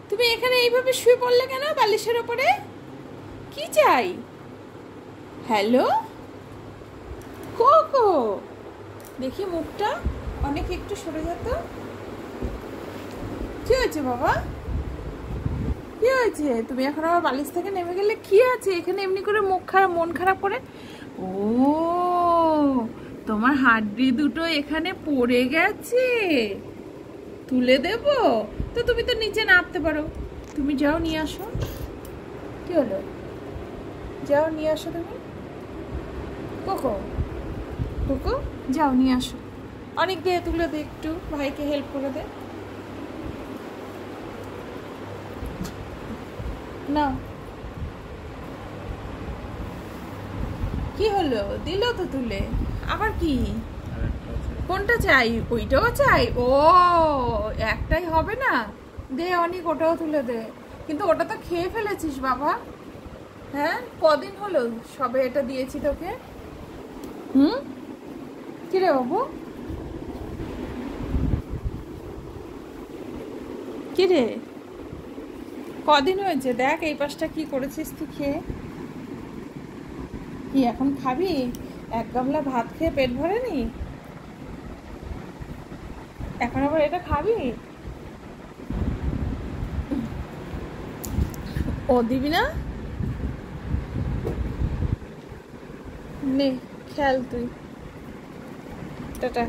তুমি এখানে এইভাবে শুয়ে পড়লে কেন বালিশের ওপরে? কি চাই? হ্যালো কোকো, দেখি মুখটা অনেক একটু সরে যেত। কি হয়েছে বাবা? কি হয়েছে? তুমি এখন আবার বালিশ থেকে নেমে গেলে? কি আছে এখানে এমনি করে মুখ খারাপ, মন খারাপ করে? ও, তোমার হাড্ডি দুটো এখানে পড়ে গেছে, তুলে দেব? তো তুমি তো নিচে নামতে পারো, তুমি যাও নিয়ে আসো। কি হলো? যাও নিয়ে আসো তুমি। কোকো, কোকো যাও নিয়ে আসো। অনেক দিয়ে তুলে দে, একটু ভাইকে হেল্প করে দে। না, কি হলো? দিল তো তুলে, আবার কি? কোনটা চাই? ওইটাও চাই? ও, একটাই হবে না? দে অনেক, ওটাও তুলে দে। কিন্তু ওটা তো খেয়ে ফেলেছিস বাবা। হ্যাঁ, কদিন হলো সবে এটা দিয়েছি তোকে? কি রে বাবু? কি রে, কদিন হয়েছে? দেখ এই পাশটা কি করেছিস তুই খেয়ে। কি এখন খাবি? এক গামলা ভাত খেয়ে পেট ভরেনি, এখন আবার এটা খাবি? ও দিবি না? নে খেয়াল তুই। টাটা।